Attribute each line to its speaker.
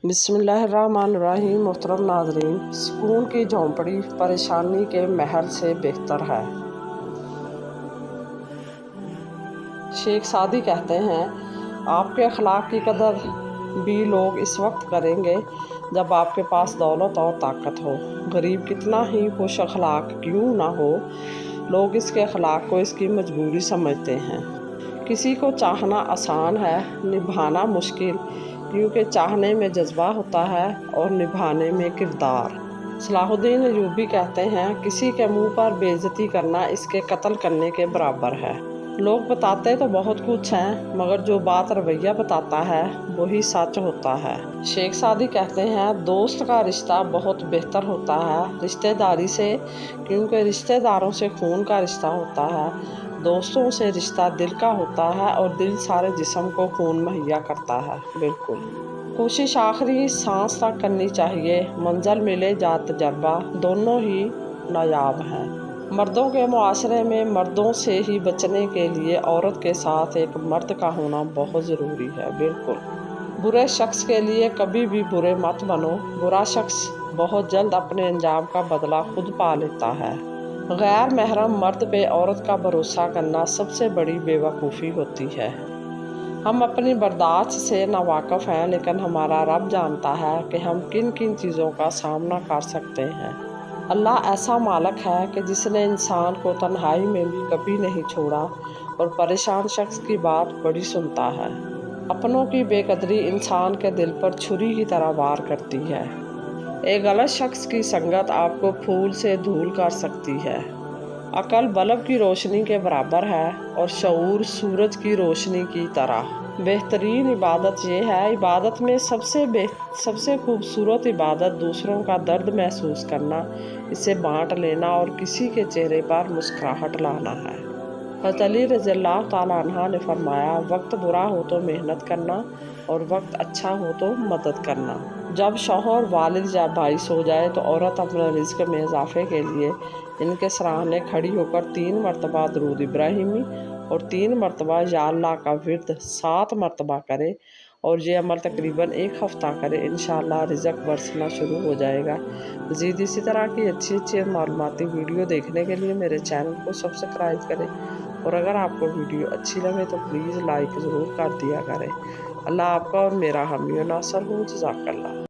Speaker 1: بسم اللہ الرحمن الرحیم۔ محترم ناظرین، سکون کی جھونپڑی پریشانی کے محل سے بہتر ہے۔ شیخ سعدی کہتے ہیں، آپ کے اخلاق کی قدر بھی لوگ اس وقت کریں گے جب آپ کے پاس دولت اور طاقت ہو۔ غریب کتنا ہی خوش اخلاق کیوں نہ ہو، لوگ اس کے اخلاق کو اس کی مجبوری سمجھتے ہیں۔ کسی کو چاہنا آسان ہے، نبھانا مشکل، کیونکہ چاہنے میں جذبہ ہوتا ہے اور نبھانے میں کردار۔ صلاح الدین ایوبی کہتے ہیں، کسی کے منہ پر بے عزتی کرنا اس کے قتل کرنے کے برابر ہے۔ لوگ بتاتے تو بہت کچھ ہیں، مگر جو بات رویہ بتاتا ہے وہی سچ ہوتا ہے۔ شیخ سعدی کہتے ہیں، دوست کا رشتہ بہت بہتر ہوتا ہے رشتہ داری سے، کیونکہ رشتہ داروں سے خون کا رشتہ ہوتا ہے، دوستوں سے رشتہ دل کا ہوتا ہے اور دل سارے جسم کو خون مہیا کرتا ہے۔ بالکل۔ کوشش آخری سانس تک کرنی چاہیے، منزل ملے یا تجربہ، دونوں ہی نایاب ہیں۔ مردوں کے معاشرے میں مردوں سے ہی بچنے کے لیے عورت کے ساتھ ایک مرد کا ہونا بہت ضروری ہے۔ بالکل۔ برے شخص کے لیے کبھی بھی برے مت بنو، برا شخص بہت جلد اپنے انجام کا بدلہ خود پا لیتا ہے۔ غیر محرم مرد پہ عورت کا بھروسہ کرنا سب سے بڑی بے وقوفی ہوتی ہے۔ ہم اپنی برداشت سے ناواقف ہیں، لیکن ہمارا رب جانتا ہے کہ ہم کن کن چیزوں کا سامنا کر سکتے ہیں۔ اللہ ایسا مالک ہے کہ جس نے انسان کو تنہائی میں بھی کبھی نہیں چھوڑا اور پریشان شخص کی بات بڑی سنتا ہے۔ اپنوں کی بے قدری انسان کے دل پر چھری کی طرح وار کرتی ہے۔ ایک غلط شخص کی سنگت آپ کو پھول سے دھول کر سکتی ہے۔ عقل بلب کی روشنی کے برابر ہے اور شعور سورج کی روشنی کی طرح۔ بہترین عبادت یہ ہے، عبادت میں سب سے خوبصورت عبادت دوسروں کا درد محسوس کرنا، اسے بانٹ لینا اور کسی کے چہرے پر مسکراہٹ لانا ہے۔ حضرت علی رضی اللہ تعالیٰ عنہ نے فرمایا، وقت برا ہو تو محنت کرنا اور وقت اچھا ہو تو مدد کرنا۔ جب شوہر، والد یا بھائی سو جائے تو عورت اپنے رزق میں اضافے کے لیے ان کے سراہنے کھڑی ہو کر 3 مرتبہ درود ابراہیمی اور 3 مرتبہ یا اللہ کا ورد 7 مرتبہ کرے اور یہ عمل تقریباً 1 ہفتہ کرے، انشاءاللہ رزق برسنا شروع ہو جائے گا۔ مزید اسی طرح کی اچھی اور معلوماتی ویڈیو دیکھنے کے لیے میرے چینل کو سبسکرائب کریں، اور اگر آپ کو ویڈیو اچھی لگے تو پلیز لائک ضرور کر دیا کریں۔ اللہ آپ کا اور میرا حامی و ناصر ہو۔ جزاک اللہ۔